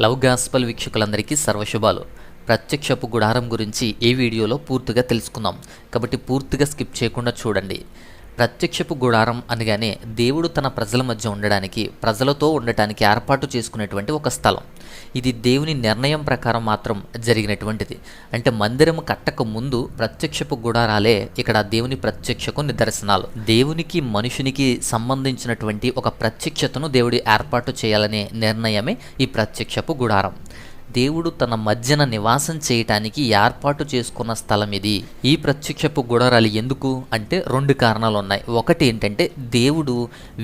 Love gospel వీక్షకులందరికీ సర్వశుభాలు. ప్రత్యక్షపు గుడారం గురించి ఈ వీడియోలో పూర్తిగా తెలుసుకుందాం, కాబట్టి పూర్తిగా స్కిప్ చేయకుండా చూడండి. ప్రత్యక్షపు గుడారం అనగానే దేవుడు తన ప్రజల మధ్య ఉండడానికి, ప్రజలతో ఉండటానికి ఏర్పాటు చేసుకునేటువంటి ఒక స్థలం. ఇది దేవుని నిర్ణయం ప్రకారం మాత్రం జరిగినటువంటిది. అంటే మందిరం కట్టక ముందు ప్రత్యక్షపు గుడారాలే ఇక్కడ దేవుని ప్రత్యక్షకు నిదర్శనాలు. దేవునికి మనుషునికి సంబంధించినటువంటి ఒక ప్రత్యక్షతను దేవుడు ఏర్పాటు చేయాలనే నిర్ణయమే ఈ ప్రత్యక్షపు గుడారం. దేవుడు తన మధ్యన నివాసం చేయటానికి ఏర్పాటు చేసుకున్న స్థలం ఇది. ఈ ప్రత్యక్షపు గుడారాలు ఎందుకు అంటే రెండు కారణాలు ఉన్నాయి. ఒకటి ఏంటంటే దేవుడు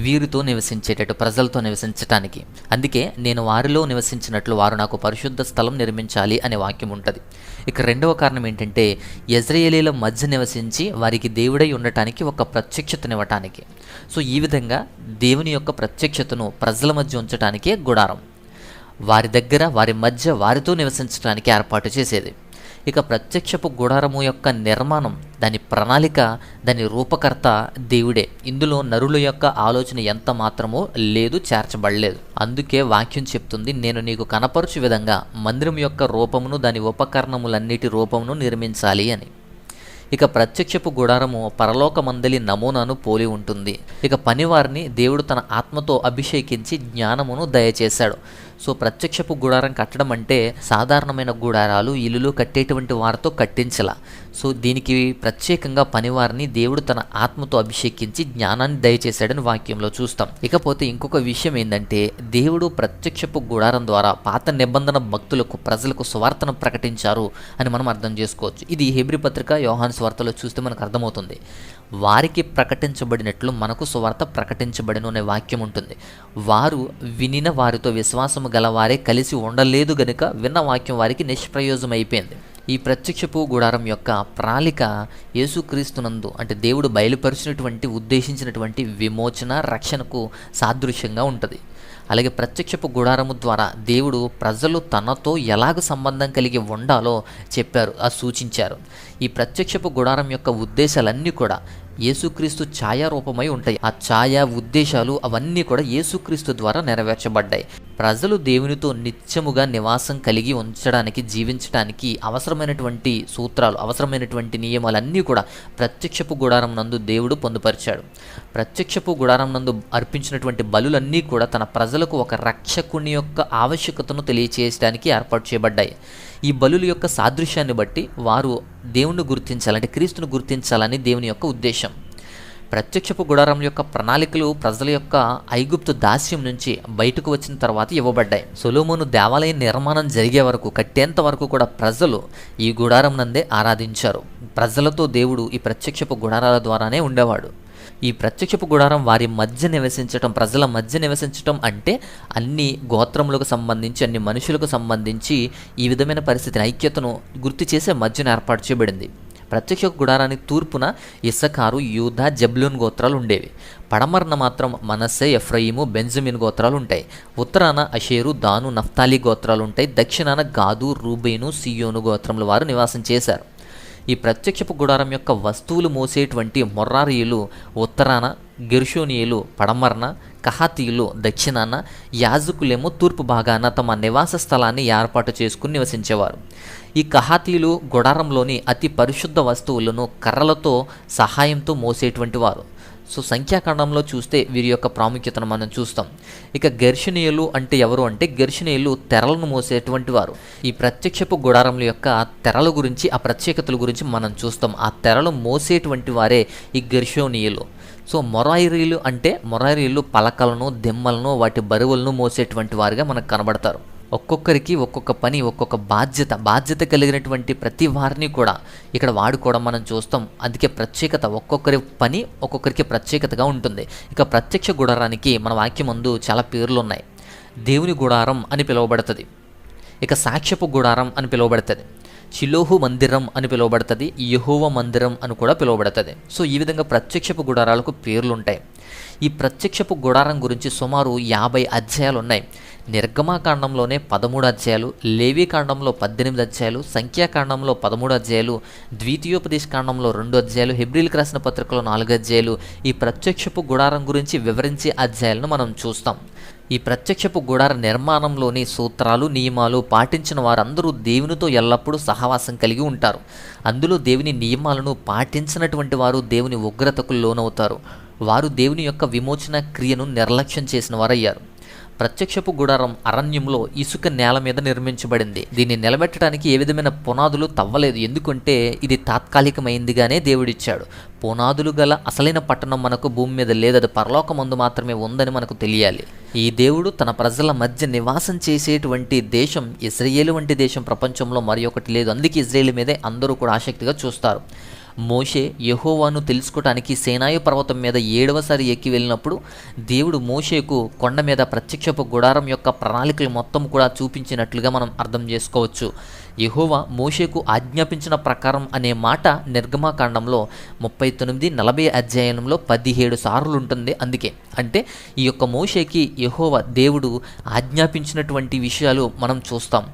వీరితో నివసించేటట్టు, ప్రజలతో నివసించటానికి. అందుకే నేను వారిలో నివసించినట్లు వారు నాకు పరిశుద్ధ స్థలం నిర్మించాలి అనే వాక్యం ఉంటుంది. ఇక రెండవ కారణం ఏంటంటే ఇశ్రాయేలీల మధ్య నివసించి వారికి దేవుడై ఉండటానికి ఒక ప్రత్యక్షతనివ్వటానికి. సో ఈ విధంగా దేవుని యొక్క ప్రత్యక్షతను ప్రజల మధ్య ఉంచటానికే గుడారం. వారి దగ్గర, వారి మధ్య, వారితో నివసించడానికి ఏర్పాటు చేసేది. ఇక ప్రత్యక్షపు గుడారము యొక్క నిర్మాణం, దాని ప్రణాళిక, దాని రూపకర్త దేవుడే. ఇందులో నరుల యొక్క ఆలోచన ఎంత మాత్రమో లేదు, చేర్చబడలేదు. అందుకే వాక్యం చెప్తుంది, నేను నీకు కనపరచు విధంగా మందిరం యొక్క రూపమును, దాని ఉపకరణములన్నిటి రూపమును నిర్మించాలి అని. ఇక ప్రత్యక్షపు గుడారము పరలోకమందలి నమూనాను పోలి ఉంటుంది. ఇక పనివారిని దేవుడు తన ఆత్మతో అభిషేకించి జ్ఞానమును దయచేశాడు. సో ప్రత్యక్షపు గుడారం కట్టడం అంటే సాధారణమైన గుడారాలు, ఇల్లులు కట్టేటువంటి వారితో కట్టించాల. సో దీనికి ప్రత్యేకంగా పనివారిని దేవుడు తన ఆత్మతో అభిషేకించి జ్ఞానాన్ని దయచేశాడని వాక్యంలో చూస్తాం. ఇకపోతే ఇంకొక విషయం ఏంటంటే దేవుడు ప్రత్యక్షపు గుడారం ద్వారా పాత నిబంధన భక్తులకు, ప్రజలకు సువార్తను ప్రకటించారు అని మనం అర్థం చేసుకోవచ్చు. ఇది హెబ్రీ పత్రిక యోహాను సువార్తలో చూస్తే మనకు అర్థమవుతుంది. వారికి ప్రకటించబడినట్లు మనకు సువార్త ప్రకటించబడిన అనే వాక్యం ఉంటుంది. వారు వినిన వారితో విశ్వాసము గలవారే కలిసి ఉండలేదు గనుక విన్న వాక్యం వారికి నిష్ప్రయోజనం అయిపోయింది. ఈ ప్రత్యక్షపు గుడారం యొక్క ప్రణాళిక యేసుక్రీస్తునందు అంటే దేవుడు బయలుపరిచినటువంటి, ఉద్దేశించినటువంటి విమోచన, రక్షణకు సాదృశ్యంగా ఉంటుంది. అలాగే ప్రత్యక్షపు గుడారము ద్వారా దేవుడు ప్రజలు తనతో ఎలాగ సంబంధం కలిగి ఉండాలో చెప్పారు, సూచించారు. ఈ ప్రత్యక్షపు గుడారం యొక్క ఉద్దేశాలన్నీ కూడా యేసుక్రీస్తు ఛాయారూపమై ఉంటాయి. ఆ ఛాయా ఉద్దేశాలు అవన్నీ కూడా యేసుక్రీస్తు ద్వారా నెరవేర్చబడ్డాయి. ప్రజలు దేవునితో నిత్యముగా నివాసం కలిగి ఉంచడానికి, జీవించడానికి అవసరమైనటువంటి సూత్రాలు, అవసరమైనటువంటి నియమాలన్నీ కూడా ప్రత్యక్షపు గుడారం నందు దేవుడు పొందుపరిచాడు. ప్రత్యక్షపు గుడారం నందు అర్పించినటువంటి బలులన్నీ కూడా తన ప్రజలకు ఒక రక్షకుని యొక్క ఆవశ్యకతను తెలియచేయడానికి ఏర్పాటు చేయబడ్డాయి. ఈ బలుల యొక్క సాదృశ్యాన్ని బట్టి వారు దేవుణ్ణి గుర్తించాలంటే క్రీస్తును గుర్తించాలని దేవుని యొక్క ఉద్దేశం. ప్రత్యక్షపు గుడారం యొక్క ప్రణాళికలు ప్రజల యొక్క ఐగుప్తు దాస్యం నుంచి బయటకు వచ్చిన తర్వాత ఇవ్వబడ్డాయి. సొలొమోను దేవాలయ నిర్మాణం జరిగే వరకు, కట్టేంత వరకు కూడా ప్రజలు ఈ గుడారం నందే ఆరాధించారు. ప్రజలతో దేవుడు ఈ ప్రత్యక్షపు గుడారాల ద్వారానే ఉండేవాడు. ఈ ప్రత్యక్షపు గుడారం వారి మధ్య నివసించటం, ప్రజల మధ్య నివసించటం అంటే అన్ని గోత్రములకు సంబంధించి, అన్ని మనుషులకు సంబంధించి ఈ విధమైన పరిస్థితిని, ఐక్యతను గుర్తు చేసే మధ్యన ఏర్పాటు చేయబడింది. ప్రత్యక్ష గుడారానికి తూర్పున ఇస్సాకారు, యూదా, జెబూలూను గోత్రాలు ఉండేవి. పడమరన మాత్రం మనస్సే, ఎఫ్రాయిము, బెంజమిన్ గోత్రాలు ఉంటాయి. ఉత్తరాన అషేరు, దాను, నఫ్తాలి గోత్రాలు ఉంటాయి. దక్షిణాన గాదు, రూబేను, సియోను గోత్రముల వారు నివాసం చేశారు. ఈ ప్రత్యక్షపు గుడారం యొక్క వస్తువులు మోసేటువంటి మొర్రారీయులు ఉత్తరాన, గెర్షోనీయులు పడమరన, కహాతీయులు దక్షిణాన, యాజకులేమో తూర్పు భాగాన తమ నివాస స్థలాన్ని ఏర్పాటు చేసుకుని నివసించేవారు. ఈ కహాతీయులు గుడారంలోని అతి పరిశుద్ధ వస్తువులను కర్రలతో సహాయంతో మోసేటువంటి వారు. సో సంఖ్యాకాండంలో చూస్తే వీరి యొక్క ప్రాముఖ్యతను మనం చూస్తాం. ఇక గెర్షనీయులు అంటే ఎవరు అంటే గెర్షనీయులు తెరలను మోసేటువంటి వారు. ఈ ప్రత్యక్షపు గుడారముల యొక్క తెరల గురించి, ఆ ప్రత్యేకతల గురించి మనం చూస్తాం. ఆ తెరలు మోసేటువంటి వారే ఈ గెర్షోనీయులు. సో మొరారీలు అంటే మొరారీలు పలకలను, దిమ్మలను, వాటి బరువులను మోసేటువంటి వారుగా మనకు కనబడతారు. ఒక్కొక్కరికి ఒక్కొక్క పని, ఒక్కొక్క బాధ్యత కలిగినటువంటి ప్రతి వారిని కూడా ఇక్కడ వాడుకోవడం మనం చూస్తాం. అందుకే ప్రత్యేకత, ఒక్కొక్కరి పని ఒక్కొక్కరికి ప్రత్యేకతగా ఉంటుంది. ఇక ప్రత్యక్ష గుడారానికి మన వాక్యం ముందు చాలా పేర్లు ఉన్నాయి. దేవుని గుడారం అని పిలువబడుతుంది. ఇక సాక్ష్యపు గుడారం అని పిలువబడుతుంది. షిలోహు మందిరం అని పిలువబడుతుంది. యెహోవా మందిరం అని కూడా పిలువబడుతుంది. సో ఈ విధంగా ప్రత్యక్షపు గుడారాలకు పేర్లు ఉంటాయి. ఈ ప్రత్యక్షపు గుడారం గురించి సుమారు 50 అధ్యాయాలు ఉన్నాయి. నిర్గమాకాండంలోనే 13 అధ్యాయాలు, లేవీకాండంలో 18 అధ్యాయాలు, సంఖ్యాకాండంలో 13 అధ్యాయాలు, ద్వితీయోపదేశ కాండంలో 2 అధ్యాయాలు, హెబ్రీలకు రాసిన పత్రికలో 4 అధ్యాయాలు ఈ ప్రత్యక్షపు గుడారం గురించి వివరించే అధ్యాయాలను మనం చూస్తాం. ఈ ప్రత్యక్షపు గుడార నిర్మాణంలోని సూత్రాలు, నియమాలు పాటించిన వారందరూ దేవునితో ఎల్లప్పుడూ సహవాసం కలిగి ఉంటారు. అందులో దేవుని నియమాలను పాటించినటువంటి వారు దేవుని ఉగ్రతకు లోనవుతారు. వారు దేవుని యొక్క విమోచన క్రియను నిర్లక్ష్యం చేసిన వారయ్యారు. ప్రత్యక్షపు గుడారం అరణ్యంలో ఇసుక నేల మీద నిర్మించబడింది. దీన్ని నిలబెట్టడానికి ఏ విధమైన పునాదులు తవ్వలేదు, ఎందుకంటే ఇది తాత్కాలికమైందిగానే దేవుడిచ్చాడు. పునాదులు గల అసలైన పట్టణం మనకు భూమి మీద లేదు, అది పరలోకమందు మాత్రమే ఉందని మనకు తెలియాలి. ఈ దేవుడు తన ప్రజల మధ్య నివాసం చేసేటువంటి దేశం ఇశ్రాయేలు వంటి దేశం ప్రపంచంలో మరి ఒకటి లేదు. అందుకే ఇశ్రాయేలు మీదే అందరూ కూడా ఆసక్తిగా చూస్తారు. మోషే యెహోవాను తెలుసుకోవటానికి సీనాయి పర్వతం మీద 7వసారి ఎక్కి వెళ్ళినప్పుడు దేవుడు మోషేకు కొండ మీద ప్రత్యక్షపు గుడారం యొక్క ప్రణాళికలు మొత్తం కూడా చూపించినట్లుగా మనం అర్థం చేసుకోవచ్చు. యెహోవా మోషేకు ఆజ్ఞాపించిన ప్రకారం అనే మాట నిర్గమాకాండంలో 39-40 అధ్యాయంలో 17 సార్లు ఉంటుంది. అందుకే అంటే ఈ యొక్క మోషేకి యెహోవా దేవుడు ఆజ్ఞాపించినటువంటి విషయాలు మనం చూస్తాం.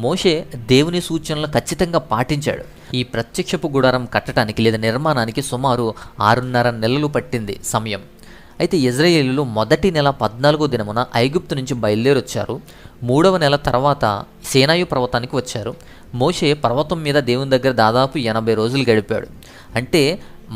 మోషే దేవుని సూచనలు ఖచ్చితంగా పాటించాడు. ఈ ప్రత్యక్షపు గుడారం కట్టడానికి లేదా నిర్మాణానికి సుమారు 6.5 నెలలు పట్టింది సమయం. అయితే ఇశ్రాయేలీయులు మొదటి నెల 14వ దినమున ఐగుప్తు నుంచి బయలుదేరొచ్చారు. 3వ నెల తర్వాత సీనాయి పర్వతానికి వచ్చారు. మోషే పర్వతం మీద దేవుని దగ్గర దాదాపు 80 రోజులు గడిపాడు. అంటే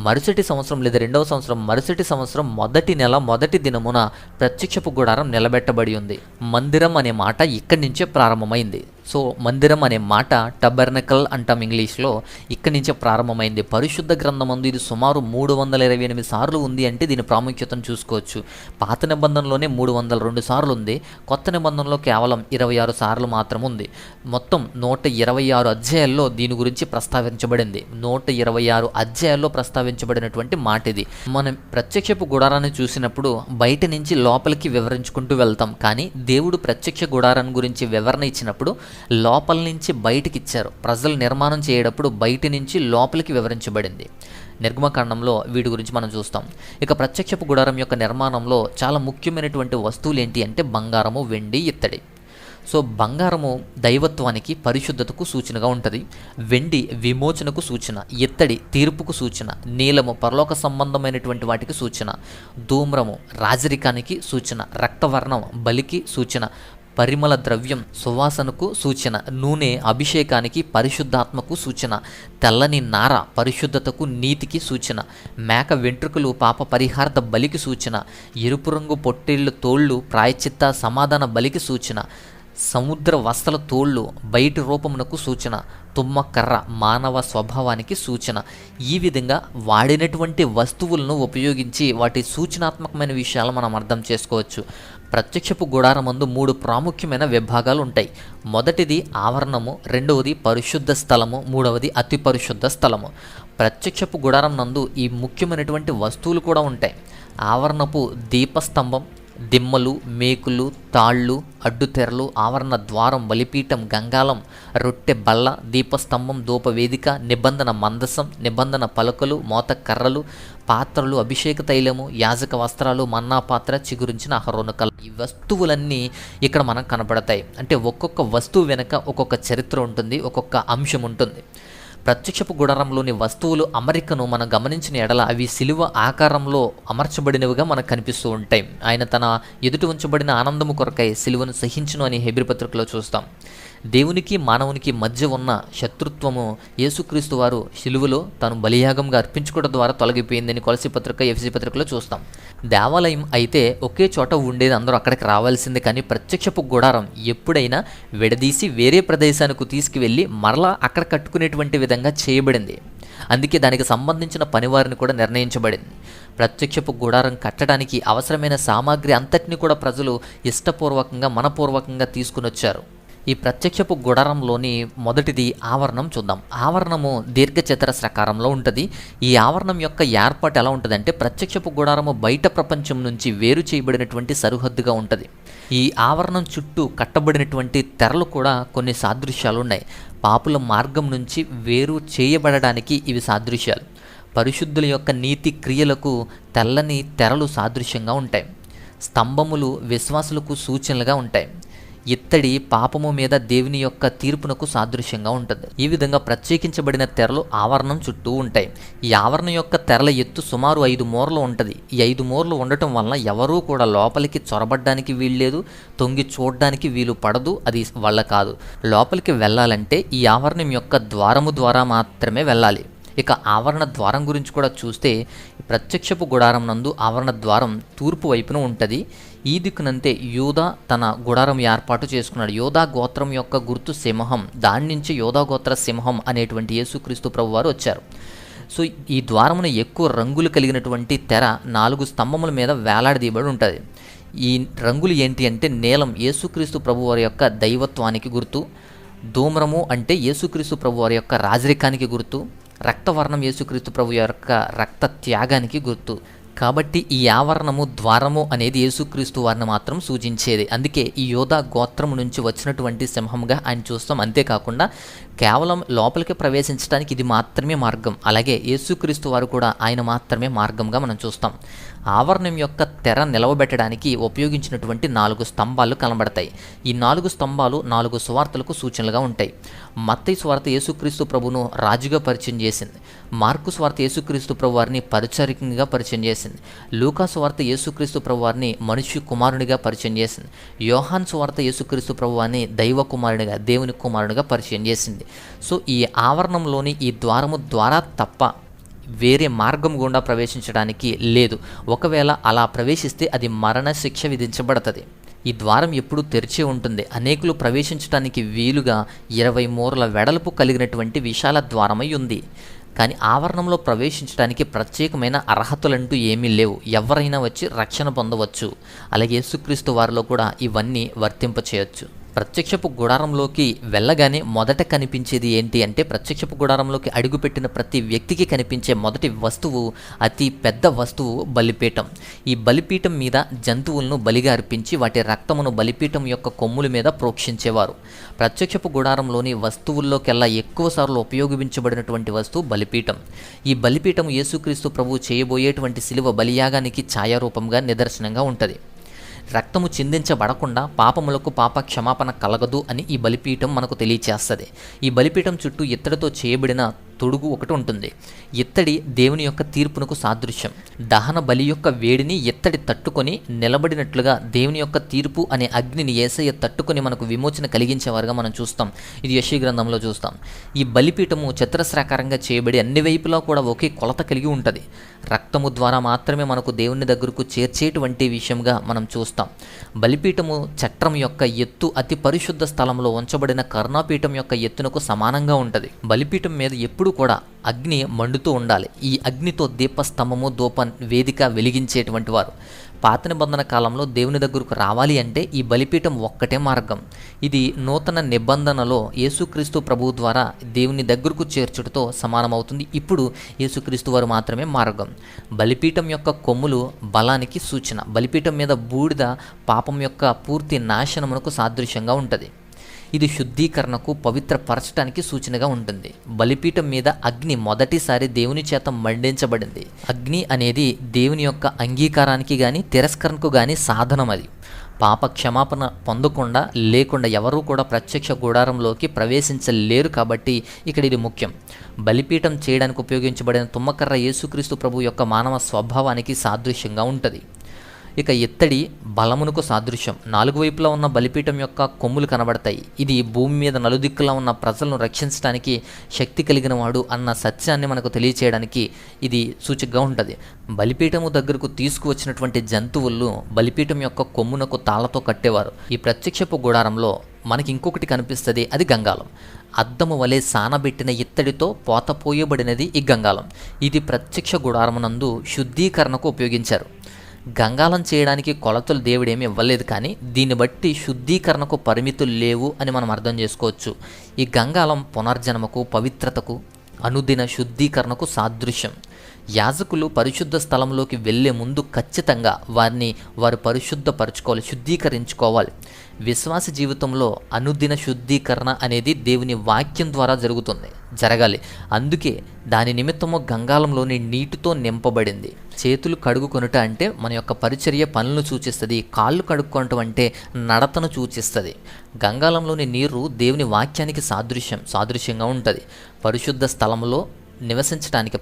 మరుసటి సంవత్సరం లేదా 2వ సంవత్సరం మరుసటి సంవత్సరం మొదటి నెల మొదటి దినమున ప్రత్యక్షపు గుడారం నిలబెట్టబడి ఉంది. మందిరం అనే మాట ఇక్కడి నుంచే ప్రారంభమైంది. సో మందిరం అనే మాట టబర్నకల్ అంటాం ఇంగ్లీష్లో, ఇక్కడి నుంచే ప్రారంభమైంది. పరిశుద్ధ గ్రంథమందు ఇది సుమారు 328 సార్లు ఉంది అంటే దీని ప్రాముఖ్యతను చూసుకోవచ్చు. పాత నిబంధనలోనే 302 సార్లు ఉంది, కొత్త నిబంధనలో కేవలం 26 సార్లు మాత్రం ఉంది. మొత్తం 126 అధ్యాయాల్లో దీని గురించి ప్రస్తావించబడింది. 126 అధ్యాయాల్లో ప్రస్తావించబడినటువంటి మాట ఇది. మనం ప్రత్యక్షపు గుడారాన్ని చూసినప్పుడు బయట నుంచి లోపలికి వివరించుకుంటూ వెళ్తాం, కానీ దేవుడు ప్రత్యక్ష గుడారాన్ని గురించి వివరణ ఇచ్చినప్పుడు లోపల నుంచి బయటికి ఇచ్చారు. ప్రజలు నిర్మాణం చేయడప్పుడు బయటి నుంచి లోపలికి వివరించబడింది. నిర్గమకాండంలో వీటి గురించి మనం చూస్తాం. ఇక ప్రత్యక్షపు గుడారం యొక్క నిర్మాణంలో చాలా ముఖ్యమైనటువంటి వస్తువులు ఏంటి అంటే బంగారము, వెండి, ఇత్తడి. సో బంగారము దైవత్వానికి, పరిశుద్ధతకు సూచనగా ఉంటుంది. వెండి విమోచనకు సూచన, ఇత్తడి తీర్పుకు సూచన, నీలము పరలోక సంబంధమైనటువంటి వాటికి సూచన, ధూమ్రము రాజరికానికి సూచన, రక్తవర్ణం బలికి సూచన, పరిమళ ద్రవ్యం సువాసనకు సూచన, నూనె అభిషేకానికి పరిశుద్ధాత్మకు సూచన, తెల్లని నార పరిశుద్ధతకు నీతికి సూచన, మేక వెంట్రుకలు పాప పరిహార్థ బలికి సూచన, ఎరుపు రంగు పొట్టేళ్ళు తోళ్ళు ప్రాయచిత్త సమాధాన బలికి సూచన, సముద్ర వస్తల తోళ్ళు బయటి రూపమునకు సూచన, తుమ్మ కర్ర మానవ స్వభావానికి సూచన. ఈ విధంగా వాడినటువంటి వస్తువులను ఉపయోగించి వాటి సూచనాత్మకమైన విషయాలు మనం అర్థం చేసుకోవచ్చు. ప్రత్యక్షపు గుడారమందు 3 ప్రాముఖ్యమైన విభాగాలు ఉంటాయి. మొదటిది ఆవరణము, రెండవది పరిశుద్ధ స్థలము, మూడవది అతి పరిశుద్ధ స్థలము. ప్రత్యక్షపు గుడారం నందు ఈ ముఖ్యమైనటువంటి వస్తువులు కూడా ఉంటాయి. ఆవరణపు దీపస్తంభం, దిమ్మలు, మేకులు, తాళ్ళు, అడ్డుతెరలు, ఆవరణ ద్వారం, బలిపీఠం, గంగాలం, రొట్టె బల్ల, దీపస్తంభం, ధూపవేదిక, నిబంధన మందసం, నిబంధన పలకలు, మోత కర్రలు, పాత్రలు, అభిషేక తైలము, యాజక వస్త్రాలు, మన్నా పాత్ర, చిగురించిన అహరోను కల. ఈ వస్తువులన్నీ ఇక్కడ మనకు కనపడతాయి. అంటే ఒక్కొక్క వస్తువు వెనక ఒక్కొక్క చరిత్ర ఉంటుంది, ఒక్కొక్క అంశం ఉంటుంది. ప్రత్యక్షపు గుడారంలోని వస్తువులు అమరికను మనం గమనించిన ఎడల అవి సిలువ ఆకారంలో అమర్చబడినవిగా మనకు కనిపిస్తూ ఉంటాయి. ఆయన తన ఎదుటి ఉంచబడిన ఆనందము కొరకై సిలువను సహించును అని హెబ్రీ పత్రికలో చూస్తాం. దేవునికి మానవునికి మధ్య ఉన్న శత్రుత్వము యేసుక్రీస్తు వారు సిలువలో తాను బలియాగంగా అర్పించుకోవడం ద్వారా తొలగిపోయిందని కొలసీ పత్రిక, ఎఫెసీ పత్రికలో చూస్తాం. దేవాలయం అయితే ఒకే చోట ఉండేది, అందరూ అక్కడికి రావాల్సిందే. కానీ ప్రత్యక్షపు గుడారం ఎప్పుడైనా విడదీసి వేరే ప్రదేశానికి తీసుకువెళ్ళి మరలా అక్కడ కట్టుకునేటువంటి విధంగా చేయబడింది. అందుకే దానికి సంబంధించిన పనివారిని కూడా నిర్ణయించబడింది. ప్రత్యక్షపు గుడారం కట్టడానికి అవసరమైన సామాగ్రి అంతటిని కూడా ప్రజలు ఇష్టపూర్వకంగా మనపూర్వకంగా తీసుకుని వచ్చారు. ఈ ప్రత్యక్షపు గుడారంలోని మొదటిది ఆవరణం చూద్దాం. ఆవరణము దీర్ఘచతురస్రాకారంలో ఉంటుంది. ఈ ఆవరణం యొక్క ఏర్పాటు ఎలా ఉంటుందంటే ప్రత్యక్షపు గుడారము బయట ప్రపంచం నుంచి వేరు చేయబడినటువంటి సరిహద్దుగా ఉంటుంది. ఈ ఆవరణం చుట్టూ కట్టబడినటువంటి తెరలు కూడా కొన్ని సాదృశ్యాలు ఉన్నాయి. పాపుల మార్గం నుంచి వేరు చేయబడడానికి ఇవి సాదృశ్యాలు. పరిశుద్ధుల యొక్క నీతి క్రియలకు తెల్లని తెరలు సాదృశ్యంగా ఉంటాయి. స్తంభములు విశ్వాసులకు సూచనలుగా ఉంటాయి. ఇత్తడి పాపము మీద దేవుని యొక్క తీర్పునకు సాదృశ్యంగా ఉంటుంది. ఈ విధంగా ప్రత్యేకించబడిన తెరలు ఆవరణం చుట్టూ ఉంటాయి. ఈ ఆవరణం యొక్క తెరల ఎత్తు సుమారు 5 మూరలు ఉంటుంది. ఈ 5 మూరలు ఉండటం వలన ఎవరూ కూడా లోపలికి చొరబడ్డానికి వీల్లేదు, తొంగి చూడడానికి వీలు పడదు. అది వల్ల కాదు. లోపలికి వెళ్ళాలంటే ఈ ఆవరణం యొక్క ద్వారము ద్వారా మాత్రమే వెళ్ళాలి. ఇక ఆవరణ ద్వారం గురించి కూడా చూస్తే ప్రత్యక్షపు గుడారం నందు ఆవరణ ద్వారం తూర్పు వైపున ఉంటుంది. ఈ దిక్కునంతే యూదా తన గుడారం ఏర్పాటు చేసుకున్నాడు. యూదా గోత్రం యొక్క గుర్తు సింహం, దాని నుంచి యూదా గోత్ర సింహం అనేటువంటి యేసుక్రీస్తు ప్రభువారు వచ్చారు. సో ఈ ద్వారమున ఎక్కువ రంగులు కలిగినటువంటి తెర 4 స్తంభముల మీద వేలాడదీయబడి ఉంటుంది. ఈ రంగులు ఏంటి అంటే నీలం యేసుక్రీస్తు ప్రభువారి యొక్క దైవత్వానికి గుర్తు, ధూమ్రము అంటే యేసుక్రీస్తు ప్రభువారి యొక్క రాజరికానికి గుర్తు, రక్తవర్ణం యేసుక్రీస్తు ప్రభు యొక్క రక్త త్యాగానికి గుర్తు. కాబట్టి ఈ ఆవరణము ద్వారము అనేది యేసుక్రీస్తు వారిని మాత్రం సూచించేది. అందుకే ఈ యోధా గోత్రము నుంచి వచ్చినటువంటి సింహంగా ఆయన చూస్తాం. అంతేకాకుండా కేవలం లోపలికి ప్రవేశించడానికి ఇది మాత్రమే మార్గం. అలాగే యేసుక్రీస్తు వారు కూడా ఆయన మాత్రమే మార్గంగా మనం చూస్తాం. ఆవరణం యొక్క తెర నిలవబెట్టడానికి ఉపయోగించినటువంటి 4 స్తంభాలు కనబడతాయి. ఈ 4 స్తంభాలు 4 సువార్తలకు సూచనలుగా ఉంటాయి. మత్తయి సువార్త యేసుక్రీస్తు ప్రభును రాజుగా పరిచయం చేసింది. మార్కు సువార్త యేసుక్రీస్తు ప్రభు వారిని పరిచారికంగా పరిచయం చేసింది. లూకా సువార్త యేసుక్రీస్తు ప్రభు వారిని మనుష్య కుమారునిగా పరిచయం చేసింది. యోహాన్ సువార్త యేసుక్రీస్తు ప్రభు వారిని దైవ కుమారునిగా, దేవుని కుమారునిగా పరిచయం చేసింది. సో ఈ ఆవరణంలోని ఈ ద్వారము ద్వారా తప్ప వేరే మార్గం గుండా ప్రవేశించడానికి లేదు. ఒకవేళ అలా ప్రవేశిస్తే అది మరణ శిక్ష విధించబడుతుంది. ఈ ద్వారం ఎప్పుడూ తెరిచే ఉంటుంది. అనేకులు ప్రవేశించడానికి వీలుగా 20 మూరల వెడల్పు కలిగినటువంటి విశాల ద్వారమై ఉంది. కానీ ఆవరణంలో ప్రవేశించడానికి ప్రత్యేకమైన అర్హతలంటూ ఏమీ లేవు. ఎవరైనా వచ్చి రక్షణ పొందవచ్చు. అలాగే యేసుక్రీస్తు వారిలో కూడా ఇవన్నీ వర్తింపచేయవచ్చు. ప్రత్యక్షపు గుడారంలోకి వెళ్ళగానే మొదట కనిపించేది ఏంటి అంటే, ప్రత్యక్షపు గుడారంలోకి అడుగుపెట్టిన ప్రతి వ్యక్తికి కనిపించే మొదటి వస్తువు, అతి పెద్ద వస్తువు బలిపీఠం. ఈ బలిపీఠం మీద జంతువులను బలిగా అర్పించి వాటి రక్తమును బలిపీఠం యొక్క కొమ్ముల మీద ప్రోక్షించేవారు. ప్రత్యక్షపు గుడారంలోని వస్తువుల్లోకెల్లా ఎక్కువ సార్లు ఉపయోగించబడినటువంటి వస్తువు బలిపీఠం. ఈ బలిపీఠం యేసుక్రీస్తు ప్రభువు చేయబోయేటువంటి శిలువ బలియాగానికి ఛాయారూపంగా నిదర్శనంగా ఉంటుంది. రక్తము చిందించబడకుండా పాపములకు పాప క్షమాపణ కలగదు అని ఈ బలిపీఠం మనకు తెలియచేస్తుంది. ఈ బలిపీఠం చుట్టూ ఇత్తడితో చేయబడిన తొడుగు ఒకటి ఉంటుంది. ఇత్తడి దేవుని యొక్క తీర్పునకు సాదృశ్యం. దహన బలి యొక్క వేడిని ఇత్తడి తట్టుకొని నిలబడినట్లుగా దేవుని యొక్క తీర్పు అనే అగ్నిని యేసయ్య తట్టుకొని మనకు విమోచన కలిగించేవారుగా మనం చూస్తాం. ఇది యెషయా గ్రంథంలో చూస్తాం. ఈ బలిపీఠము చతురస్రాకారంగా చేయబడి అన్ని వైపులా కూడా ఒకే కొలత కలిగి ఉంటుంది. రక్తము ద్వారా మాత్రమే మనకు దేవుని దగ్గరకు చేర్చేటువంటి విషయంగా మనం చూస్తాం. బలిపీఠము చట్రం యొక్క ఎత్తు అతి పరిశుద్ధ స్థలంలో ఉంచబడిన కరుణాపీఠం యొక్క ఎత్తునకు సమానంగా ఉంటుంది. బలిపీఠం మీద ఎప్పుడు కూడా అగ్ని మండుతూ ఉండాలి. ఈ అగ్నితో దీపస్తంభము, ధూప వేదిక వెలిగించేటువంటి వారు. పాత నిబంధన కాలంలో దేవుని దగ్గరకు రావాలి అంటే ఈ బలిపీఠం ఒక్కటే మార్గం. ఇది నూతన నిబంధనలో యేసుక్రీస్తు ప్రభువు ద్వారా దేవుని దగ్గరకు చేర్చుటతో సమానమవుతుంది. ఇప్పుడు యేసుక్రీస్తు వారు మాత్రమే మార్గం. బలిపీఠం యొక్క కొమ్ములు బలానికి సూచన. బలిపీఠం మీద బూడిద పాపం యొక్క పూర్తి నాశనమునకు సాదృశ్యంగా ఉంటుంది. ఇది శుద్ధీకరణకు, పవిత్రపరచడానికి సూచనగా ఉంటుంది. బలిపీఠం మీద అగ్ని మొదటిసారి దేవుని చేత మండించబడింది. అగ్ని అనేది దేవుని యొక్క అంగీకారానికి కానీ తిరస్కరణకు కానీ సాధనం. అది పాప క్షమాపణ పొందకుండా లేకుండా ఎవరూ కూడా ప్రత్యక్ష గుడారంలోకి ప్రవేశించలేరు. కాబట్టి ఇక్కడ ఇది ముఖ్యం. బలిపీఠం చేయడానికి ఉపయోగించబడిన తుమ్మకర్ర యేసుక్రీస్తు ప్రభు యొక్క మానవ స్వభావానికి సాదృశ్యంగా ఉంటుంది. ఇక ఇత్తడి బలమునకు సాదృశ్యం. 4 వైపులా ఉన్న బలిపీఠం యొక్క కొమ్ములు కనబడతాయి. ఇది భూమి మీద నలుదిక్కులా ఉన్న ప్రజలను రక్షించడానికి శక్తి కలిగిన వాడు అన్న సత్యాన్ని మనకు తెలియచేయడానికి ఇది సూచికగా ఉంటుంది. బలిపీఠము దగ్గరకు తీసుకువచ్చినటువంటి జంతువులను బలిపీఠం యొక్క కొమ్మునకు తాళ్లతో కట్టేవారు. ఈ ప్రత్యక్షపు గుడారంలో మనకి ఇంకొకటి కనిపిస్తుంది, అది గంగాళం. అద్దము వలె సానబెట్టిన ఇత్తడితో పోతపోయబడినది ఈ గంగాళం. ఇది ప్రత్యక్ష గుడారమునందు శుద్ధీకరణకు ఉపయోగించారు. గంగాళం చేయడానికి కొలతలు దేవుడేమి ఇవ్వలేదు, కానీ దీన్ని బట్టి శుద్ధీకరణకు పరిమితులు లేవు అని మనం అర్థం చేసుకోవచ్చు. ఈ గంగాళం పునర్జన్మకు, పవిత్రతకు, అనుదిన శుద్ధీకరణకు సాదృశ్యం. యాజకులు పరిశుద్ధ స్థలంలోకి వెళ్ళే ముందు ఖచ్చితంగా వారు పరిశుద్ధపరచుకోవాలి, శుద్ధీకరించుకోవాలి. విశ్వాస జీవితంలో అనుదిన శుద్ధీకరణ అనేది దేవుని వాక్యం ద్వారా జరగాలి. అందుకే దాని నిమిత్తము గంగాళంలోని నీటితో నింపబడింది. చేతులు కడుగుకొనుట అంటే మన యొక్క పరిచర్య పనులను సూచిస్తుంది. కాళ్ళు కడుక్కోవటం అంటే నడతను సూచిస్తుంది. గంగాళంలోని నీరు దేవుని వాక్యానికి సాదృశ్యంగా ఉంటుంది. పరిశుద్ధ స్థలంలో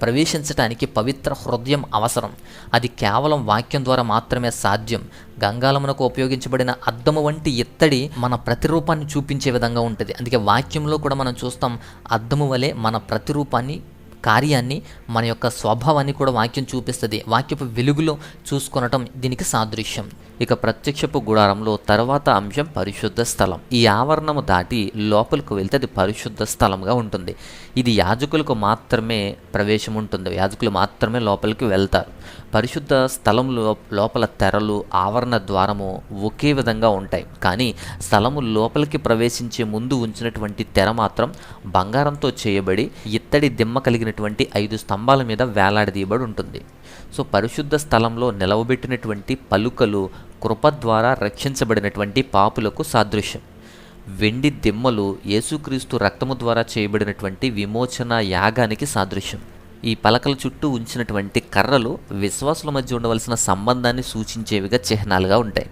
ప్రవేశించడానికి పవిత్ర హృదయం అవసరం. అది కేవలం వాక్యం ద్వారా మాత్రమే సాధ్యం. గంగాళమునకు ఉపయోగించబడిన అద్దము వంటి ఇత్తడి మన ప్రతిరూపాన్ని చూపించే విధంగా ఉంటుంది. అందుకే వాక్యంలో కూడా మనం చూస్తాం, అద్దము వలె మన ప్రతిరూపాన్ని, కార్యాన్ని, మన యొక్క స్వభావాన్ని కూడా వాక్యం చూపిస్తుంది. వాక్యపు వెలుగులో చూసుకొనటం దీనికి సాదృశ్యం. ఇక ప్రత్యక్షపు గుడారంలో తర్వాత అంశం పరిశుద్ధ స్థలం. ఈ ఆవరణము దాటి లోపలికి వెళ్తే అది పరిశుద్ధ స్థలంగా ఉంటుంది. ఇది యాజకులకు మాత్రమే ప్రవేశం ఉంటుంది. యాజకులు మాత్రమే లోపలికి వెళ్తారు. పరిశుద్ధ స్థలంలో లోపల తెరలు, ఆవరణ ద్వారము ఒకే విధంగా ఉంటాయి. కానీ స్థలము లోపలికి ప్రవేశించే ముందు ఉంచినటువంటి తెర మాత్రం బంగారంతో చేయబడి ఇత్తడి దిమ్మ కలిగినటువంటి 5 స్తంభాల మీద వేలాడదీయబడి ఉంటుంది. సో పరిశుద్ధ స్థలంలో నిలవబెట్టినటువంటి పలుకలు కృప ద్వారా రక్షించబడినటువంటి పాపులకు సాదృశ్యం. వెండి దిమ్మలు యేసుక్రీస్తు రక్తము ద్వారా చేయబడినటువంటి విమోచన యాగానికి సాదృశ్యం. ఈ పలకల చుట్టూ ఉంచినటువంటి కర్రలు విశ్వాసుల మధ్య ఉండవలసిన సంబంధాన్ని సూచించేవిగా చిహ్నాలుగా ఉంటాయి.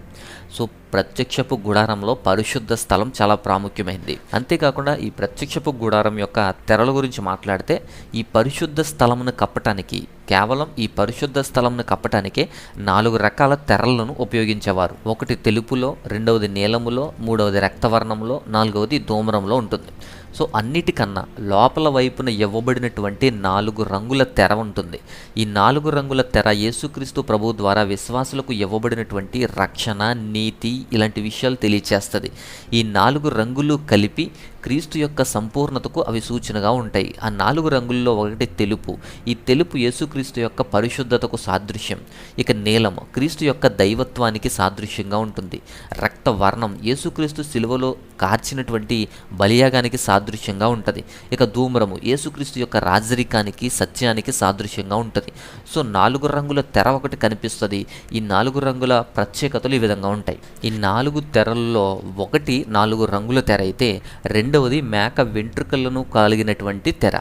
సో ప్రత్యక్షపు గుడారంలో పరిశుద్ధ స్థలం చాలా ప్రాముఖ్యమైనది. అంతేకాకుండా ఈ ప్రత్యక్షపు గుడారం యొక్క తెరల గురించి మాట్లాడితే, ఈ పరిశుద్ధ స్థలమును కప్పటానికి, కేవలం ఈ పరిశుద్ధ స్థలంను కప్పటానికే 4 రకాల తెరలను ఉపయోగించేవారు. ఒకటి తెలుపులో, రెండవది నీలములో, మూడవది రక్తవర్ణంలో, నాలుగవది ధూమ్రంలో ఉంటుంది. సో అన్నిటికన్నా లోపల వైపున ఇవ్వబడినటువంటి 4 రంగుల తెర ఉంటుంది. ఈ 4 రంగుల తెర యేసుక్రీస్తు ప్రభువు ద్వారా విశ్వాసులకు ఇవ్వబడినటువంటి రక్షణ, నీతి, ఇలాంటి విషయాలు తెలియచేస్తుంది. ఈ 4 రంగులు కలిపి క్రీస్తు యొక్క సంపూర్ణతకు అవి సూచనగా ఉంటాయి. ఆ 4 రంగుల్లో ఒకటి తెలుపు. ఈ తెలుపు యేసుక్రీస్తు యొక్క పరిశుద్ధతకు సాదృశ్యం. ఇక నీలము క్రీస్తు యొక్క దైవత్వానికి సాదృశ్యంగా ఉంటుంది. రక్తవర్ణం యేసుక్రీస్తు సిలువలో కార్చినటువంటి బలియాగానికి సాదృశ్యంగా ఉంటుంది. ఇక ధూమ్రము యేసుక్రీస్తు యొక్క రాజరికానికి, సత్యానికి సాదృశ్యంగా ఉంటుంది. సో 4 రంగుల తెర ఒకటి కనిపిస్తుంది. ఈ 4 రంగుల ప్రత్యేకతలు ఈ విధంగా ఉంటాయి. ఈ 4 తెరల్లో ఒకటి 4 రంగుల తెర అయితే, రెండవది మేక వెంట్రుకలను కలిగినటువంటి తెర.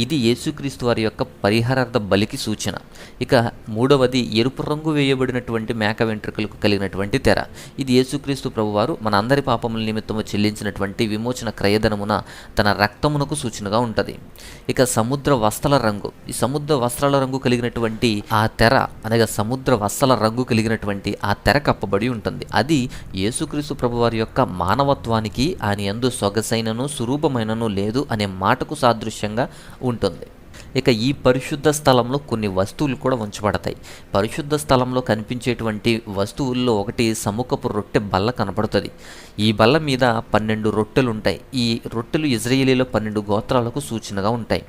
ఇది యేసుక్రీస్తు వారి యొక్క పరిహారార్థ బలికి సూచన. ఇక మూడవది ఎరుపు రంగు వేయబడినటువంటి మేక వెంట్రుకలకు కలిగినటువంటి తెర. ఇది యేసుక్రీస్తు ప్రభువారు మన అందరి పాపముల నిమిత్తము చెల్లించినటువంటి విమోచన క్రయధనమున తన రక్తమునకు సూచనగా ఉంటుంది. ఇక సముద్ర వస్త్రాల రంగు. ఈ సముద్ర వస్త్రాల రంగు కలిగినటువంటి ఆ తెర, అనగా సముద్ర వస్త్రాల రంగు కలిగినటువంటి ఆ తెర కప్పబడి ఉంటుంది. అది యేసుక్రీస్తు ప్రభువారి యొక్క మానవత్వానికి, ఆయన యందు సొగసైనను సురూపమైనను లేదు అనే మాటకు సాదృశ్యంగా ఉంటుంది. ఇక ఈ పరిశుద్ధ స్థలంలో కొన్ని వస్తువులు కూడా ఉంచబడతాయి. పరిశుద్ధ స్థలంలో కనిపించేటువంటి వస్తువుల్లో ఒకటి సముఖపు రొట్టె బల్ల కనపడుతుంది. ఈ బల్ల మీద 12 రొట్టెలు ఉంటాయి. ఈ రొట్టెలు ఇజ్రాయేలీలో 12 గోత్రాలకు సూచనగా ఉంటాయి.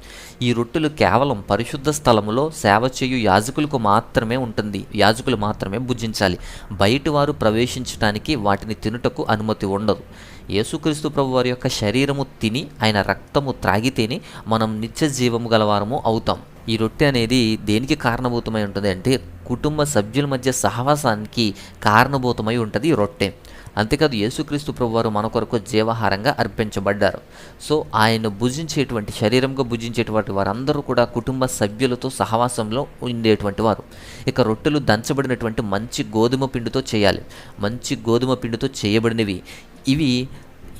ఈ రొట్టెలు కేవలం పరిశుద్ధ స్థలములో సేవ చేయు యాజకులకు మాత్రమే ఉంటుంది. యాజకులు మాత్రమే భుజించాలి. బయటి వారు ప్రవేశించడానికి వాటిని తినుటకు అనుమతి ఉండదు. యేసుక్రీస్తు ప్రభు వారి యొక్క శరీరము తిని, ఆయన రక్తము త్రాగితేనే మనం నిత్య జీవము గలవారము అవుతాం. ఈ రొట్టె అనేది దేనికి కారణభూతమై ఉంటుంది అంటే, కుటుంబ సభ్యుల మధ్య సహవాసానికి కారణభూతమై ఉంటుంది ఈ రొట్టె. అంతేకాదు యేసుక్రీస్తు ప్రభువారు మన కొరకు జీవాహారంగా అర్పించబడ్డారు. సో ఆయన భుజించేటువంటి, శరీరంగా భుజించేటువంటి వారందరూ కూడా కుటుంబ సభ్యులతో సహవాసంలో ఉండేటువంటి వారు. ఇక రొట్టెలు దంచబడినటువంటి మంచి గోధుమ పిండితో చేయాలి. మంచి గోధుమ పిండితో చేయబడినవి. ఇవి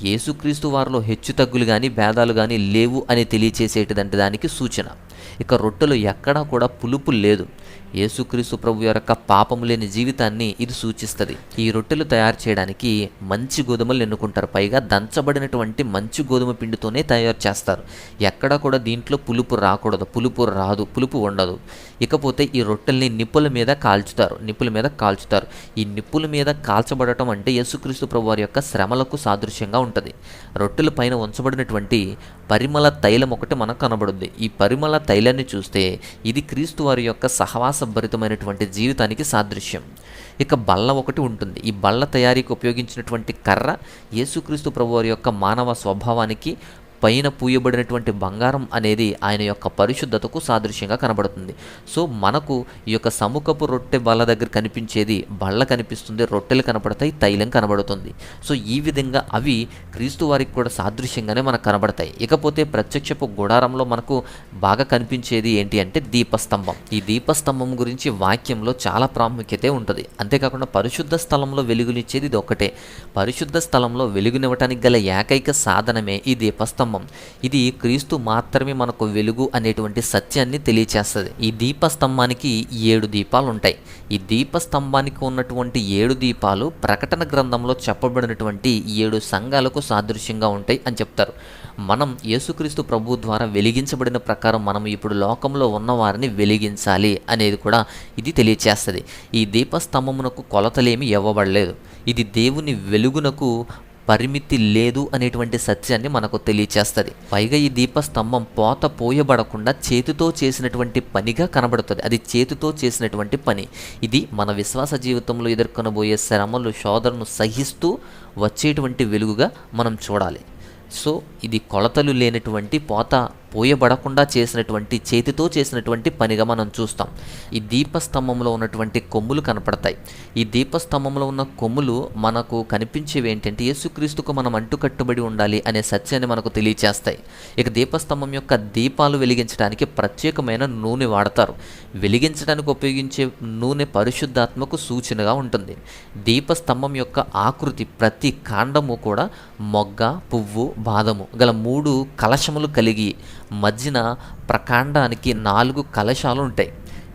యేసుక్రీస్తు వారిలో హెచ్చుతగ్గులు కానీ భేదాలు కానీ లేవు అని తెలియచేసేటంటే దానికి సూచన. ఇక రొట్టెలు ఎక్కడా కూడా పులుపు లేదు. యేసుక్రీస్తు ప్రభు యొక్క పాపము లేని జీవితాన్ని ఇది సూచిస్తుంది. ఈ రొట్టెలు తయారు చేయడానికి మంచి గోధుమలు ఎన్నుకుంటారు. పైగా దంచబడినటువంటి మంచి గోధుమ పిండితోనే తయారు చేస్తారు. ఎక్కడా కూడా దీంట్లో పులుపు రాకూడదు. పులుపు రాదు, పులుపు ఉండదు. ఇకపోతే ఈ రొట్టెల్ని నిప్పుల మీద కాల్చుతారు. ఈ నిప్పుల మీద కాల్చబడటం అంటే యేసుక్రీస్తు ప్రభు వారి యొక్క శ్రమలకు సాదృశ్యంగా ఉంటుంది. రొట్టెల పైన ఉంచబడినటువంటి పరిమళ తైలం ఒకటి మనకు కనబడుద్ది. ఈ పరిమళ తైలాన్ని చూస్తే ఇది క్రీస్తు వారి యొక్క సహవాసభరితమైనటువంటి జీవితానికి సాదృశ్యం. ఇక బల్ల ఒకటి ఉంటుంది. ఈ బల్ల తయారీకి ఉపయోగించినటువంటి కర్ర యేసుక్రీస్తు ప్రభువారి యొక్క మానవ స్వభావానికి, పైన పూయబడినటువంటి బంగారం అనేది ఆయన యొక్క పరిశుద్ధతకు సాదృశ్యంగా కనబడుతుంది. సో మనకు ఈ యొక్క సముఖపు రొట్టె బల్ల దగ్గర కనిపించేది బల్ల కనిపిస్తుంది, రొట్టెలు కనబడతాయి, తైలం కనబడుతుంది. సో ఈ విధంగా అవి క్రీస్తు వారికి కూడా సాదృశ్యంగానే మనకు కనబడతాయి. ఇకపోతే ప్రత్యక్షపు గుడారంలో మనకు బాగా కనిపించేది ఏంటి అంటే దీపస్తంభం. ఈ దీపస్తంభం గురించి వాక్యంలో చాలా ప్రాముఖ్యతే ఉంటుంది. అంతేకాకుండా పరిశుద్ధ స్థలంలో వెలుగునిచ్చేది ఇది ఒక్కటే. పరిశుద్ధ స్థలంలో వెలుగునివ్వటానికి గల ఏకైక సాధనమే ఈ దీపస్తంభం. ఇది క్రీస్తు మాత్రమే మనకు వెలుగు అనేటువంటి సత్యాన్ని తెలియచేస్తుంది. ఈ దీపస్తంభానికి 7 దీపాలు ఉంటాయి. ఈ దీపస్తంభానికి ఉన్నటువంటి 7 దీపాలు ప్రకటన గ్రంథంలో చెప్పబడినటువంటి 7 సంఘాలకు సాదృశ్యంగా ఉంటాయి అని చెప్తారు. మనం యేసుక్రీస్తు ప్రభు ద్వారా వెలిగించబడిన ప్రకారం మనం ఇప్పుడు లోకంలో ఉన్న వారిని వెలిగించాలి అనేది కూడా ఇది తెలియచేస్తుంది. ఈ దీపస్తంభమునకు కొలతలేమి ఇవ్వబడలేదు. ఇది దేవుని వెలుగునకు పరిమితి లేదు అనేటువంటి సత్యాన్ని మనకు తెలియచేస్తుంది. పైగా ఈ దీపస్తంభం పోయబడకుండా చేతితో చేసినటువంటి పనిగా కనబడుతుంది. అది చేతితో చేసినటువంటి పని. ఇది మన విశ్వాస జీవితంలో ఎదుర్కొనబోయే శ్రమలు, శోధనను సహిస్తూ వచ్చేటువంటి వెలుగుగా మనం చూడాలి. సో ఇది కొలతలు లేనటువంటి పోయబడకుండా చేసినటువంటి చేతితో చేసినటువంటి పనిగా మనం చూస్తాం. ఈ దీపస్తంభంలో ఉన్నటువంటి కొమ్ములు కనపడతాయి. ఈ దీపస్తంభంలో ఉన్న కొమ్ములు మనకు కనిపించేవి ఏంటంటే యేసుక్రీస్తుకు మనం అంటుకట్టుబడి ఉండాలి అనే సత్యాన్ని మనకు తెలియచేస్తాయి. ఇక దీపస్తంభం యొక్క దీపాలు వెలిగించడానికి ప్రత్యేకమైన నూనె వాడతారు. వెలిగించడానికి ఉపయోగించే నూనె పరిశుద్ధాత్మకు సూచనగా ఉంటుంది. దీపస్తంభం యొక్క ఆకృతి ప్రతి కాండము కూడా మొగ్గ, పువ్వు, బాదము గల 3 కలశములు కలిగి మధ్యన ప్రకాండానికి 4 కలశాలు ఉంటాయి.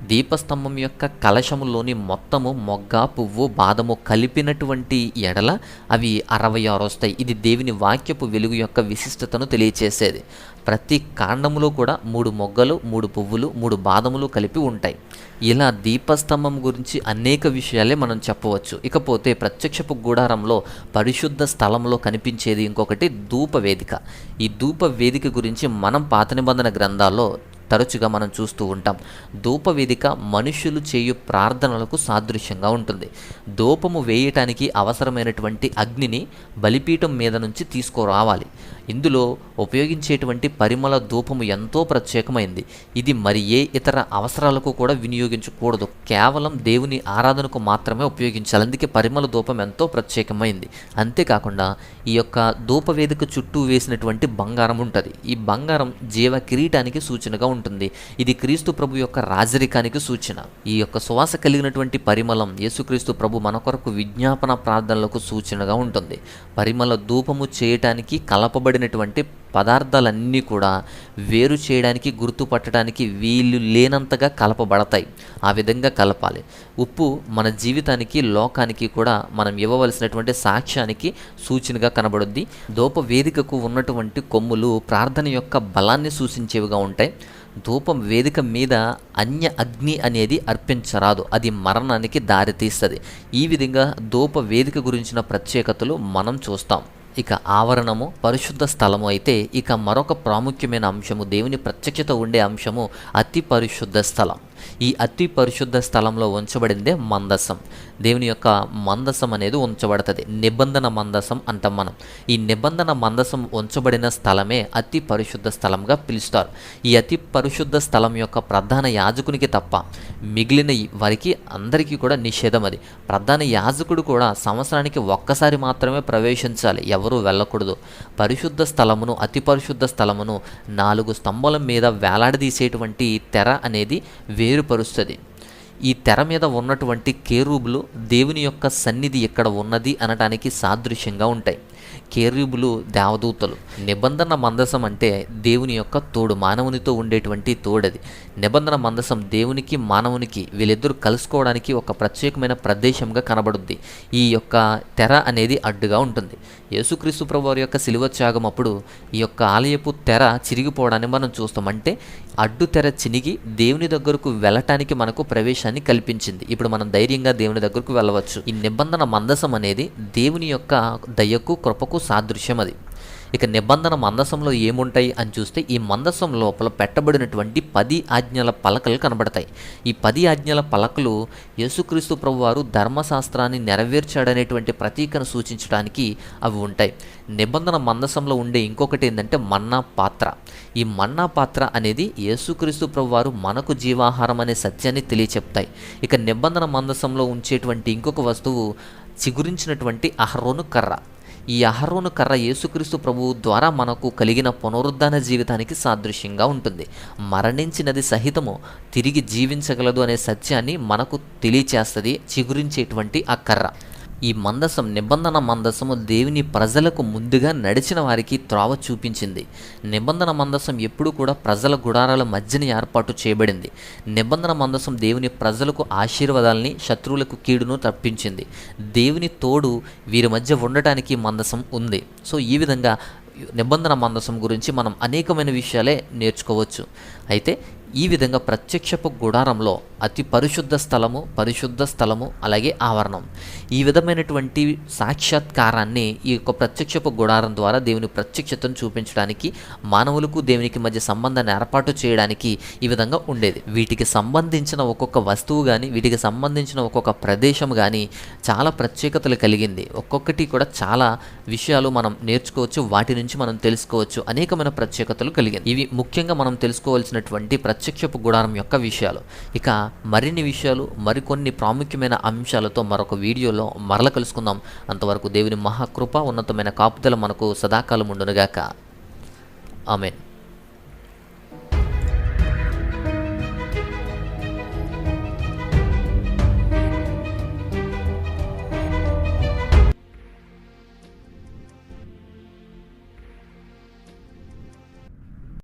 దీపస్తంభం యొక్క కలశములోని మొత్తము మొగ్గ, పువ్వు, బాదము కలిపినటువంటి ఎడల అవి 66 వస్తాయి. ఇది దేవుని వాక్యపు వెలుగు యొక్క విశిష్టతను తెలియచేసేది. ప్రతి కాండములో కూడా 3 మొగ్గలు, 3 పువ్వులు, 3 బాదములు కలిపి ఉంటాయి. ఇలా దీపస్తంభం గురించి అనేక విషయాలే మనం చెప్పవచ్చు. ఇకపోతే ప్రత్యక్షపు గుడారంలో పరిశుద్ధ స్థలంలో కనిపించేది ఇంకొకటి ధూపవేదిక. ఈ ధూపవేదిక గురించి మనం పాత నిబంధన గ్రంథాల్లో తరచుగా మనం చూస్తూ ఉంటాం. ధూపవేదిక మనుషులు చేయు ప్రార్థనలకు సాదృశ్యంగా ఉంటుంది. ధూపము వేయటానికి అవసరమైనటువంటి అగ్నిని బలిపీఠం మీద నుంచి తీసుకురావాలి. ఇందులో ఉపయోగించేటువంటి పరిమళ ధూపము ఎంతో ప్రత్యేకమైంది. ఇది మరి ఏ ఇతర అవసరాలకు కూడా వినియోగించకూడదు. కేవలం దేవుని ఆరాధనకు మాత్రమే ఉపయోగించాలి. అందుకే పరిమళ ధూపం ఎంతో ప్రత్యేకమైంది. అంతేకాకుండా ఈ యొక్క ధూపవేదిక చుట్టూ వేసినటువంటి బంగారం ఉంటుంది. ఈ బంగారం జీవ కిరీటానికి సూచనగా ఉంటుంది. ఇది క్రీస్తు ప్రభు యొక్క రాజరికానికి సూచన. ఈ యొక్క సువాస కలిగినటువంటి పరిమళం యేసుక్రీస్తు ప్రభు మన కొరకు విజ్ఞాపన ప్రార్థనలకు సూచనగా ఉంటుంది. పరిమళ ధూపము చేయటానికి కలపబడినటువంటి పదార్థాలన్నీ కూడా వేరు చేయడానికి, గుర్తుపట్టడానికి వీలు లేనంతగా కలపబడతాయి. ఆ విధంగా కలపాలి. ఉప్పు మన జీవితానికి, లోకానికి కూడా మనం ఇవ్వవలసినటువంటి సాక్ష్యానికి సూచనగా కనబడుద్ది. ధూప వేదికకు ఉన్నటువంటి కొమ్ములు ప్రార్థన యొక్క బలాన్ని సూచించేవిగా ఉంటాయి. ధూపం వేదిక మీద అన్య అగ్ని అనేది అర్పించరాదు. అది మరణానికి దారితీస్తుంది. ఈ విధంగా ధూప వేదిక గురించిన ప్రత్యేకతలు మనం చూస్తాం. ఇక ఆవరణము, పరిశుద్ధ స్థలము అయితే ఇక మరొక ప్రాముఖ్యమైన అంశము, దేవుని ప్రత్యక్షత ఉండే అంశము అతి పరిశుద్ధ స్థలం. ఈ అతి పరిశుద్ధ స్థలంలో ఉంచబడిందే మందసం. దేవుని యొక్క మందసం అనేది ఉంచబడుతుంది. నిబంధన మందసం అంటాం మనం. ఈ నిబంధన మందసం ఉంచబడిన స్థలమే అతి పరిశుద్ధ స్థలంగా పిలుస్తారు. ఈ అతి పరిశుద్ధ స్థలం యొక్క ప్రధాన యాజకునికి తప్ప మిగిలిన వారికి అందరికీ కూడా నిషేధం. అది ప్రధాన యాజకుడు కూడా సంవత్సరానికి ఒక్కసారి మాత్రమే ప్రవేశించాలి, ఎవరూ వెళ్ళకూడదు. పరిశుద్ధ స్థలమును, అతి పరిశుద్ధ స్థలమును 4 స్తంభాల మీద వేలాడదీసేటువంటి తెర అనేది వేరుపరుస్తుంది. ఈ తెర మీద ఉన్నటువంటి కేరూబులు దేవుని యొక్క సన్నిధి ఇక్కడ ఉన్నది అనటానికి సాదృశ్యంగా ఉంటాయి. కేరూబులు దేవదూతలు. నిబంధన మందసం అంటే దేవుని యొక్క తోడు, మానవునితో ఉండేటువంటి తోడది. నిబంధన మందసం దేవునికి, మానవునికి వీళ్ళిద్దరూ కలుసుకోవడానికి ఒక ప్రత్యేకమైన ప్రదేశంగా కనబడుద్ది. ఈ యొక్క తెర అనేది అడ్డుగా ఉంటుంది. యేసుక్రీస్తు ప్రభువారి యొక్క శిలువ త్యాగం అప్పుడు ఈ యొక్క ఆలయపు తెర చిరిగిపోవడాన్ని మనం చూస్తాం. అంటే అడ్డు తెర చినిగి దేవుని దగ్గరకు వెళ్ళటానికి మనకు ప్రవేశాన్ని కల్పించింది. ఇప్పుడు మనం ధైర్యంగా దేవుని దగ్గరకు వెళ్ళవచ్చు. ఈ నిబంధన మందసం అనేది దేవుని యొక్క దయకు, కృపకు సాదృశ్యం. అది ఇక నిబంధన మందసంలో ఏముంటాయి అని చూస్తే ఈ మందసం లోపల పెట్టబడినటువంటి 10 ఆజ్ఞల పలకలు కనబడతాయి. ఈ 10 ఆజ్ఞల పలకలు యేసుక్రీస్తు ప్రభువారు ధర్మశాస్త్రాన్ని నెరవేర్చాడనేటువంటి ప్రతీకను సూచించడానికి అవి ఉంటాయి. నిబంధన మందసంలో ఉండే ఇంకొకటి ఏంటంటే మన్నా పాత్ర. ఈ మన్నా పాత్ర అనేది యేసుక్రీస్తు ప్రభువారు మనకు జీవాహారం అనే సత్యాన్ని తెలియచెప్తాయి. ఇక నిబంధన మందసంలో ఉంచేటువంటి ఇంకొక వస్తువు చిగురించినటువంటి అహరోను కర్ర. ఈ అహరోను కర్ర యేసుక్రీస్తు ప్రభువు ద్వారా మనకు కలిగిన పునరుద్ధాన జీవితానికి సాదృశ్యంగా ఉంటుంది. మరణించినది సహితము తిరిగి జీవించగలదు అనే సత్యాన్ని మనకు తెలియచేస్తుంది చిగురించేటువంటి ఆ కర్ర. ఈ మందసం, నిబంధన మందసము దేవుని ప్రజలకు ముందుగా నడిచిన వారికి త్రోవ చూపించింది. నిబంధన మందసం ఎప్పుడు కూడా ప్రజల గుడారాల మధ్యన ఏర్పాటు చేయబడింది. నిబంధన మందసం దేవుని ప్రజలకు ఆశీర్వాదాలని, శత్రువులకు కీడును తప్పించింది. దేవుని తోడు వీరి మధ్య ఉండటానికి మందసం ఉంది. సో ఈ విధంగా నిబంధన మందసం గురించి మనం అనేకమైన విషయాలే నేర్చుకోవచ్చు. అయితే ఈ విధంగా ప్రత్యక్షపు గుడారంలో అతి పరిశుద్ధ స్థలము అలాగే ఆవరణం, ఈ విధమైనటువంటి సాక్షాత్కారాన్ని ఈ యొక్క ప్రత్యక్షపు గుడారం ద్వారా దేవుని ప్రత్యక్షతను చూపించడానికి, మానవులకు దేవునికి మధ్య సంబంధాన్ని ఏర్పాటు చేయడానికి ఈ విధంగా ఉండేది. వీటికి సంబంధించిన ఒక్కొక్క వస్తువు కానీ, వీటికి సంబంధించిన ఒక్కొక్క ప్రదేశం కానీ చాలా ప్రత్యేకతలు కలిగింది. ఒక్కొక్కటి కూడా చాలా విషయాలు మనం నేర్చుకోవచ్చు, వాటి నుంచి మనం తెలుసుకోవచ్చు. అనేకమైన ప్రత్యేకతలు కలిగింది. ఇవి ముఖ్యంగా మనం తెలుసుకోవాల్సినటువంటి ప్రత్యక్షపు గుడారం యొక్క విషయాలు. ఇక మరిన్ని విషయాలు, మరికొన్ని ప్రాముఖ్యమైన అంశాలతో మరొక వీడియోలో మరల కలుసుకుందాం. అంతవరకు దేవుని మహాకృప, ఉన్నతమైన కాపుదల మనకు సదాకాలం ఉండునుగాక. ఆమేన్.